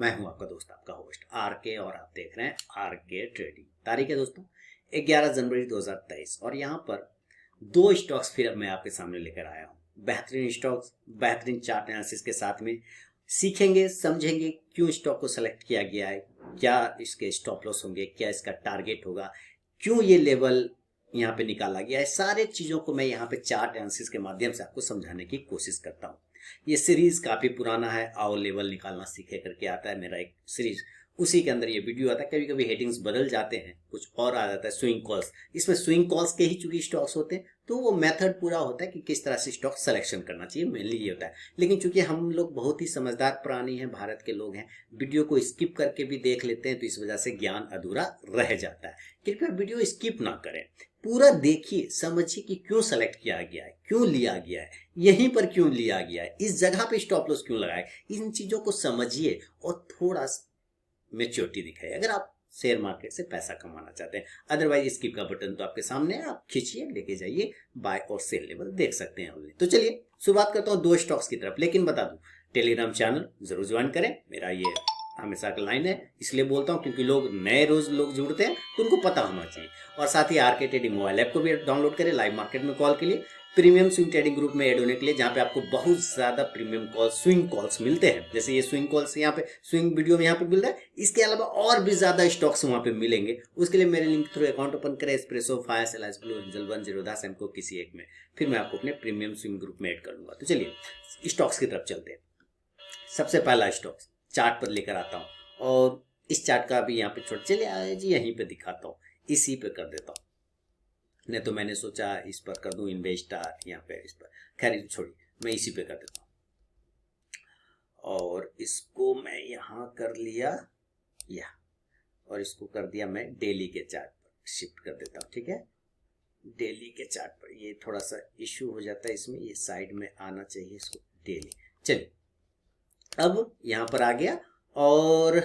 मैं हूं आपका दोस्त, आपका होस्ट आर के, और आप देख रहे हैं आर के ट्रेडिंग। तारीख है दोस्तों 11 जनवरी 2023 और यहाँ पर दो स्टॉक्स फिर अब मैं आपके सामने लेकर आया हूँ। बेहतरीन स्टॉक्स, बेहतरीन चार्ट एनालिसिस के साथ में सीखेंगे, समझेंगे क्यों स्टॉक को सेलेक्ट किया गया है, क्या इसके स्टॉप लॉस होंगे, क्या इसका टारगेट होगा, क्यों ये लेवल यहाँ पे निकाला गया है। सारे चीजों को मैं यहाँ पे चार्ट एनालिसिस के माध्यम से आपको समझाने की कोशिश करता हूँ। ये सीरीज काफी पुराना है, आओ लेवल निकालना सीखे करके आता है मेरा एक सीरीज, उसी के अंदर ये वीडियो आता है। कभी कभी हेडिंग्स बदल जाते हैं, कुछ और आ जाता है स्विंग कॉल्स, इसमें स्विंग कॉल्स के ही चूंकि स्टॉक्स होते हैं तो वो मेथड पूरा होता है कि किस तरह से स्टॉक सिलेक्शन करना चाहिए, मेनली ये होता है। लेकिन चूंकि हम लोग बहुत ही समझदार प्राणी हैं, भारत के लोग हैं, वीडियो को स्किप करके भी देख लेते हैं, तो इस वजह से ज्ञान अधूरा रह जाता है। कृपया वीडियो स्किप ना करें, पूरा देखिए, समझिए कि क्यों सेलेक्ट किया गया है, क्यों लिया गया है, यहीं पर क्यों लिया गया है, इस जगह पे स्टॉप लॉस क्यों लगाए। इन चीजों को समझिए और थोड़ा मेच्योरिटी दिखाइए अगर आप शेयर मार्केट से पैसा कमाना चाहते हैं। अदरवाइज स्किप का बटन तो आपके सामने है, आप खींचिए, लेके जाइए, बाय और सेल लेवल देख सकते हैं ऑनलाइन। तो चलिए शुरुआत करता हूँ दो स्टॉक्स की तरफ। लेकिन बता दूं, टेलीग्राम चैनल जरूर ज्वाइन करें, मेरा ये हमेशा का लाइन है, इसलिए बोलता हूँ क्योंकि लोग नए रोज लोग जुड़ते हैं तो उनको पता होना चाहिए। और साथ ही आरके ट्रेडिंग मोबाइल ऐप को भी डाउनलोड करें लाइव मार्केट में कॉल के लिए, प्रीमियम स्विंग ट्रेडिंग ग्रुप में ऐड होने के लिए, जहां पे आपको बहुत ज्यादा प्रीमियम कॉल स्विंग कॉल्स मिलते हैं। जैसे ये स्विंग कॉल्स यहाँ पे स्विंग वीडियो में यहाँ पे मिल रहा है, इसके अलावा और भी ज्यादा स्टॉक्स वहां पे मिलेंगे। उसके लिए मेरे लिंक थ्रू अकाउंट ओपन करें, Espresso, Fyers, Alice Blue, Angel One, Zerodha, Samco, किसी एक में, फिर मैं आपको अपने प्रीमियम स्विंग ग्रुप में ऐड कर लूंगा। तो चलिए स्टॉक्स की तरफ चलते हैं। सबसे पहला स्टॉक चार्ट पर लेकर आता हूँ, और इस चार्ट का भी यहाँ पे छोड़, चलिए आए जी यहीं पे दिखाता हूँ, इसी पे कर देता हूँ। नहीं तो मैंने सोचा इस पर कर दूं इन्वेस्टर, यहाँ पे इस पर, खैर छोड़िए, मैं इसी पे कर देता हूँ। और इसको मैं यहाँ कर लिया या, और इसको कर दिया मैं डेली के चार्ट पर शिफ्ट कर देता हूँ। ठीक है, डेली के चार्ट पर ये थोड़ा सा इश्यू हो जाता है, इसमें ये साइड में आना चाहिए इसको, डेली। चलिए अब यहाँ पर आ गया, और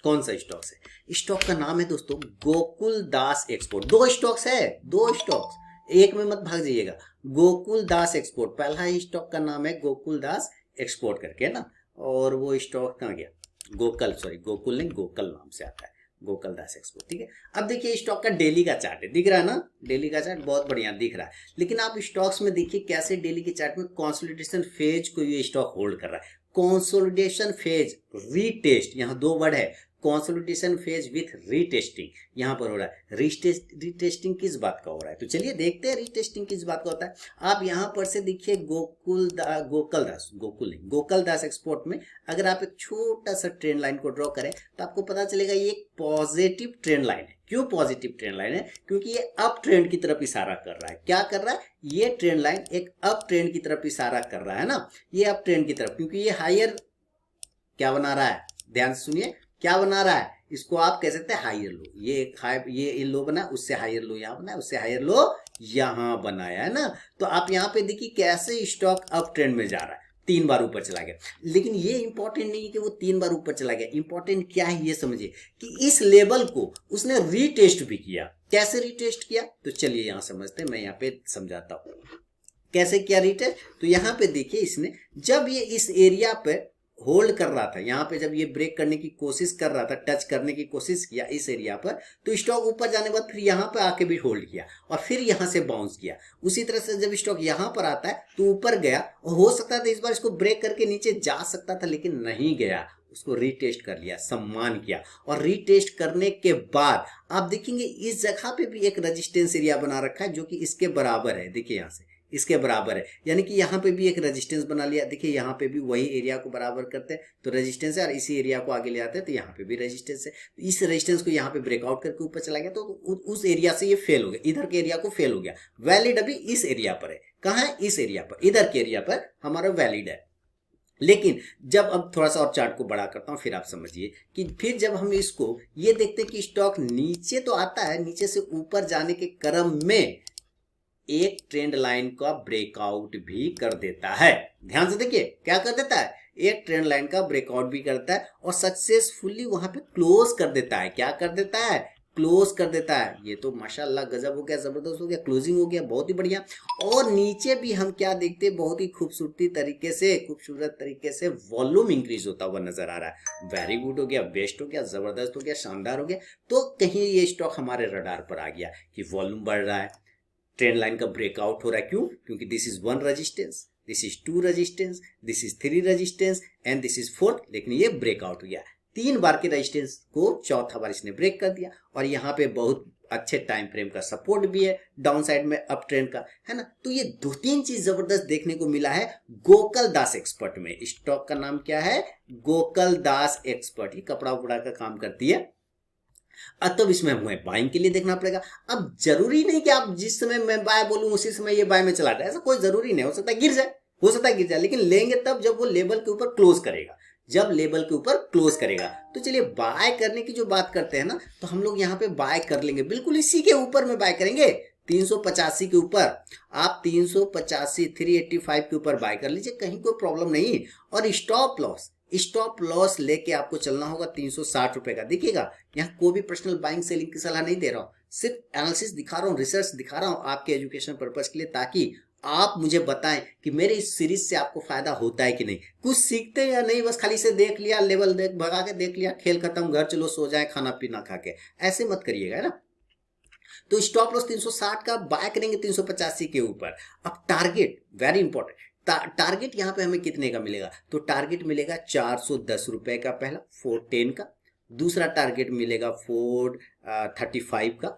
कौन सा स्टॉक्स है? स्टॉक का नाम है दोस्तों गोकुल दास एक्सपोर्ट। दो स्टॉक्स है, दो स्टॉक्स, एक में मत भाग जाइएगा। गोकुल दास एक्सपोर्ट, पहला स्टॉक का नाम है गोकुल दास एक्सपोर्ट करके ना, और वो स्टॉक कहाँ गया? गोकुल, सॉरी गोकुल नहीं, गोकुल नाम से आता है, गोकुल दास एक्सपोर्ट। ठीक है, अब देखिए स्टॉक का डेली का चार्ट है, दिख रहा है ना? डेली का चार्ट बहुत बढ़िया दिख रहा है। लेकिन आप स्टॉक्स में देखिए कैसे डेली के चार्ट में कंसोलिडेशन फेज को ये स्टॉक होल्ड कर रहा है। कंसोलिडेशन फेज, रीटेस्ट, यहाँ दो वर्ड है, कंसोलिडेशन फेज विथ रीटेस्टिंग यहाँ पर हो रहा है। रीटेस्टिंग किस बात का हो रहा है? तो चलिए देखते हैं रीटेस्टिंग किस बात का होता है। आप यहाँ पर से देखिए गोकुल दास एक्सपोर्ट में अगर आप एक छोटा सा ट्रेंड लाइन को ड्रॉ करें तो आपको पता चलेगा ये एक पॉजिटिव ट्रेंड लाइन है। क्यों पॉजिटिव ट्रेंड लाइन है? क्योंकि ये अप ट्रेंड की तरफ इशारा कर रहा है। क्या कर रहा है? ये ट्रेंड लाइन एक अप ट्रेंड की तरफ इशारा कर रहा है ना, ये अप ट्रेंड की तरफ, क्योंकि ये हायर क्या बना रहा है, ध्यान से सुनिए, क्या बना रहा है? इसको आप कह सकते हैं हायर लो। ये लो बना, उससे हायर लो यहाँ बना, उससे हायर लो यहाँ बनाया है ना। तो आप यहाँ पे देखिए कैसे स्टॉक अप ट्रेंड में जा रहा है, 3 बार ऊपर चला गया। लेकिन ये इंपॉर्टेंट नहीं है कि वो 3 बार ऊपर चला गया, इंपॉर्टेंट क्या है ये समझिए कि इस लेवल को उसने रीटेस्ट भी किया। कैसे रीटेस्ट किया? तो चलिए यहाँ समझते हैं, मैं यहाँ पे समझाता हूँ कैसे किया रीटेस्ट। तो यहाँ पे देखिए इसने जब ये इस एरिया पे होल्ड कर रहा था, यहाँ पे जब ये ब्रेक करने की कोशिश कर रहा था, टच करने की कोशिश किया इस एरिया पर, तो स्टॉक ऊपर जाने के बाद फिर यहाँ पे आके भी होल्ड किया और फिर यहाँ से बाउंस किया। उसी तरह से जब स्टॉक यहाँ पर आता है तो ऊपर गया, और हो सकता था इस बार इसको ब्रेक करके नीचे जा सकता था, लेकिन नहीं गया, उसको रीटेस्ट कर लिया, सम्मान किया। और रीटेस्ट करने के बाद आप देखेंगे इस जगह पे भी एक रेजिस्टेंस एरिया बना रखा है जो कि इसके बराबर है। देखिए यहाँ से इसके बराबर है, यानी कि यहाँ पे भी एक रेजिस्टेंस बना लिया। देखिए यहाँ पे भी वही एरिया को बराबर करते हैं तो रेजिस्टेंस है, और इसी एरिया को आगे ले आते हैं तो यहाँ पे भी रेजिस्टेंस है। इस रेजिस्टेंस को यहाँ पे ब्रेकआउट करके ऊपर चला गया तो उस एरिया से ये फेल हो गया, इधर के एरिया को फेल हो गया। वैलिड अभी इस एरिया पर है। कहाँ है? इस एरिया पर, इधर के एरिया पर हमारा वैलिड है। लेकिन जब अब थोड़ा सा और चार्ट को बड़ा करता हूं, फिर आप समझिए कि फिर जब हम इसको ये देखते हैं कि स्टॉक नीचे तो आता है, नीचे से ऊपर जाने के क्रम में एक ट्रेंड लाइन का ब्रेकआउट भी कर देता है। ध्यान से देखिए क्या कर देता है, एक ट्रेंड लाइन का ब्रेकआउट भी करता है और सक्सेसफुली वहां पे क्लोज कर देता है। क्या कर देता है? क्लोज कर देता है। ये तो माशाल्लाह गजब हो गया, जबरदस्त हो गया, क्लोजिंग हो गया, बहुत ही बढ़िया। और नीचे भी हम क्या देखते हैं, बहुत ही खूबसूरती तरीके से, खूबसूरत तरीके से वॉल्यूम इंक्रीज होता हुआ नजर आ रहा है। वेरी गुड हो गया, बेस्ट हो गया, जबरदस्त हो गया, शानदार हो गया। तो कहीं ये स्टॉक हमारे रडार पर आ गया कि वॉल्यूम बढ़ रहा है, ट्रेंड लाइन का ब्रेकआउट हो रहा है। क्यों? क्योंकि this is 1 resistance, this is 2 resistance, this is 3 resistance and this is 4th, लेकिन ये ब्रेकआउट हो गया। 3 बार के रेजिस्टेंस को चौथा बार इसने ब्रेक कर दिया। और यहाँ पे बहुत अच्छे टाइम फ्रेम का सपोर्ट भी है डाउन साइड में अप ट्रेंड का, है ना। तो ये 2-3 चीज जबरदस्त देखने को मिला है गोकल दास एक्सपर्ट में। स्टॉक का नाम क्या है? गोकल दास एक्सपर्ट। ये कपड़ा उपड़ा का काम करती है। तब इसमें हमें बाइंग के लिए देखना पड़ेगा। अब जरूरी नहीं कि आप जिस समय मैं बाय बोलूं उसी समय ये बाय में चला जाए, ऐसा कोई जरूरी नहीं। हो सकता है गिर जाए, हो सकता है गिर जाए, लेकिन लेंगे तब जब वो लेवल के ऊपर क्लोज करेगा, जब लेवल के ऊपर क्लोज करेगा। तो चलिए बाय करने की जो बात करते हैं ना, तो हम लोग यहाँ पे बाय कर लेंगे, बिल्कुल इसी के ऊपर में बाय करेंगे, 385 के ऊपर। आप 385 385 के ऊपर बाय कर लीजिए, कहीं कोई प्रॉब्लम नहीं। और स्टॉप लॉस लेके आपको चलना होगा 360 रुपए का। देखिएगा यहाँ कोई भी पर्सनल बाइंग सेलिंग की सलाह नहीं दे रहा हूँ, सिर्फ एनालिसिस दिखा रहा हूँ, रिसर्च दिखा रहा हूँ आपके एजुकेशन पर्पज के लिए, ताकि आप मुझे बताएं कि मेरे इस सीरीज से आपको फायदा होता है कि नहीं, कुछ सीखते हैं या नहीं। बस खाली से देख लिया, लेवल देख भगा के देख लिया, खेल खत्म, घर चलो सो जाए खाना पीना खा के, ऐसे मत करिएगा, है ना। तो स्टॉप लॉस 360 का, बाय करेंगे 385 के ऊपर। अब टारगेट वेरी इंपॉर्टेंट, टारगेट यहाँ पे हमें कितने का मिलेगा? तो टारगेट मिलेगा 410 रुपए का, पहला 410 का। दूसरा टारगेट मिलेगा 435 का,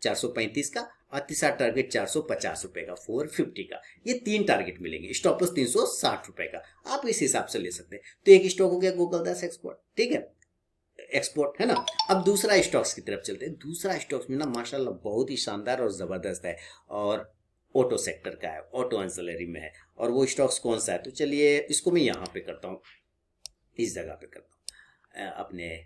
435 का। और तीसरा टारगेट 450 रुपए का, 450 का। ये 3 टारगेट मिलेंगे, स्टॉप लॉस 360 रुपए का। आप इस हिसाब से ले सकते हैं। तो एक स्टॉक हो गया गोकल दास एक्सपोर्ट, ठीक है, एक्सपोर्ट, है ना। अब दूसरा स्टॉक्स की तरफ चलते हैं। दूसरा स्टॉक्स में ना माशाल्लाह बहुत ही शानदार और जबरदस्त है, और ऑटो सेक्टर का है, ऑटो एंसिलरी में है। और वो स्टॉक्स कौन सा है? तो चलिए इसको मैं यहाँ पे करता हूँ, इस जगह पे करता हूँ, अपने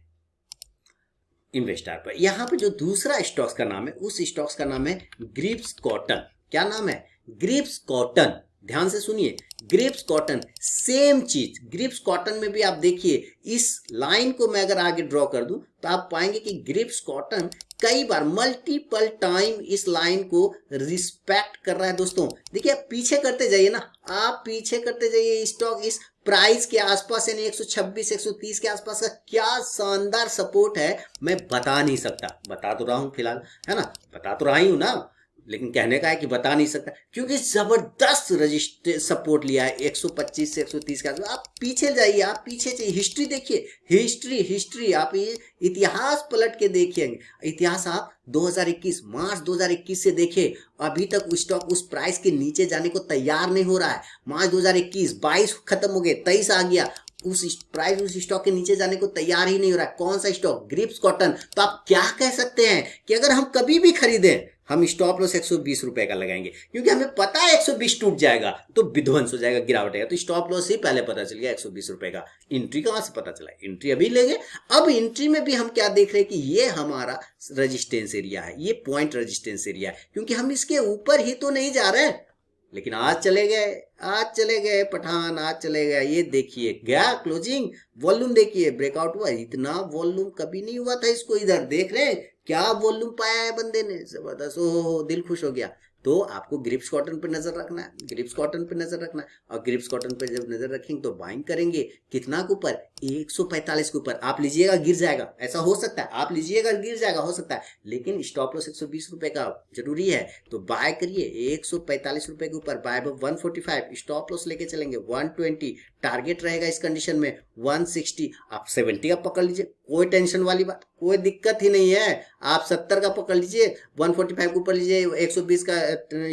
इन्वेस्टर पर। यहाँ पे जो दूसरा स्टॉक्स का नाम है, उस स्टॉक्स का नाम है ग्रिप्स कॉटन। क्या नाम है? Grips cotton. ध्यान से सुनिए, ग्रिप्स कॉटन, सेम चीज। ग्रिप्स कॉटन में भी आप देखिए, इस लाइन को मैं अगर आगे ड्रॉ कर दूं तो आप पाएंगे कि ग्रिप्स कॉटन कई बार, मल्टीपल टाइम इस लाइन को रिस्पेक्ट कर रहा है। दोस्तों देखिए, आप पीछे करते जाइए ना, आप पीछे करते जाइए। स्टॉक इस प्राइस के आसपास, यानी 126 130 के आसपास का क्या शानदार सपोर्ट है, मैं बता नहीं सकता। बता तो रहा हूं फिलहाल, है ना, बता तो रहा ही हूं ना, लेकिन कहने का है कि बता नहीं सकता, क्योंकि जबरदस्त रजिस्टर सपोर्ट लिया है 125 से 130 के आसपास। आप पीछे जाइए, आप पीछे जाइए, हिस्ट्री देखिए, हिस्ट्री आप ये इतिहास पलट के देखिए। इतिहास आप 2021 मार्च 2021 से देखिए, अभी तक स्टॉक उस प्राइस के नीचे जाने को तैयार नहीं हो रहा है। मार्च 2021, 22 खत्म हो गए, 23 आ गया, उस प्राइस उस स्टॉक के नीचे जाने को तैयार ही नहीं हो रहा है। कौन सा स्टॉक? Grips cotton. तो आप क्या कह सकते हैं कि अगर हम कभी भी खरीदें, हम स्टॉप लॉस 120 रुपए का लगाएंगे, क्योंकि हमें पता है 120 टूट जाएगा तो विध्वंस हो जाएगा, गिरावट आएगा। तो स्टॉप लॉस ही पहले पता चल गया 120 रुपए का। एंट्री कहां से पता चला? एंट्री अभी लेंगे। अब एंट्री में भी हम क्या देख रहे हैं कि ये हमारा रेजिस्टेंस एरिया है, ये पॉइंट रेजिस्टेंस एरिया है, क्योंकि हम इसके ऊपर ही तो नहीं जा रहे हैं। लेकिन आज चले गए पठान, आज चले गए। ये देखिए गया क्लोजिंग, वॉल्यूम देखिए, ब्रेकआउट हुआ, इतना वॉल्यूम कभी नहीं हुआ था इसको। इधर देख रहे हैं क्या वॉल्यूम पाया है बंदे ने, जबरदस्त। ओहो, दिल खुश हो गया। तो आपको ग्रिप्स कॉटन पे नजर रखना है, ग्रिप्स कॉटन पे नजर रखना है। और ग्रिप्स कॉटन पे जब नजर रखेंगे तो बाइंग करेंगे कितना के ऊपर? 145 के ऊपर। आप लीजिएगा गिर जाएगा, ऐसा हो सकता है, आप लीजिएगा गिर जाएगा, हो सकता है, लेकिन स्टॉप लॉस 120 रुपए का जरूरी है। तो बाय करिए 145 रुपए के ऊपर, बाय 145, स्टॉप लॉस लेके चलेंगे 120, टारगेट रहेगा इस कंडीशन में 160। आप 70 का पकड़ लीजिए, कोई टेंशन वाली बात, कोई दिक्कत ही नहीं है। आप 70 का पकड़ लीजिए, 145 के ऊपर लीजिए, 120 का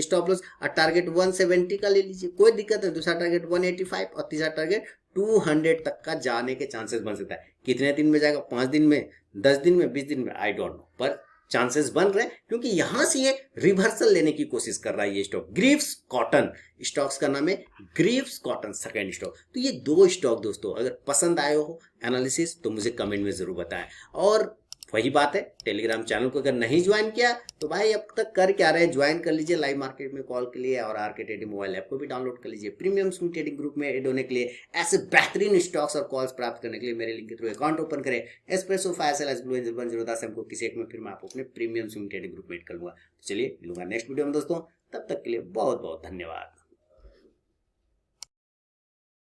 स्टॉप लॉस, और टारगेट 170 का ले लीजिए, कोई दिक्कत नहीं। दूसरा टारगेट 185 और तीसरा टारगेट 200 तक का जाने के चांसेस बन सकता है। कितने दिन में जाएगा? 5 दिन में, 10 दिन में, 20 दिन में, आई डोंट नो, पर चांसेस बन रहे हैं, क्योंकि यहां से ये रिवर्सल लेने की कोशिश कर रहा है ये स्टॉक। ग्रिप्स कॉटन स्टॉक्स का नाम है, ग्रिप्स कॉटन सेकंड स्टॉक। तो ये 2 स्टॉक दोस्तों, अगर पसंद आए हो एनालिसिस तो मुझे कमेंट में जरूर बताएं। और वही बात है, टेलीग्राम चैनल को अगर नहीं ज्वाइन किया तो भाई अब तक कर क्या रहे, ज्वाइन कर लीजिए लाइव मार्केट में कॉल के लिए, और आरके ट्रेडिंग मोबाइल ऐप को भी डाउनलोड कर लीजिए प्रीमियम स्विंग ट्रेडिंग ग्रुप में ऐड होने के लिए। ऐसे बेहतरीन स्टॉक्स और कॉल्स प्राप्त करने के लिए मेरे लिंक के थ्रू अकाउंट ओपन करें, एस्प्रेसो फायरसेल ब्लू एंजल 110 हमको किसी एक में, फिर मैं आपको अपने प्रीमियम स्विंग ट्रेडिंग ग्रुप में ऐड कर लूंगा। चलिए मिलूंगा नेक्स्ट वीडियो में दोस्तों, तब तक के लिए बहुत बहुत धन्यवाद।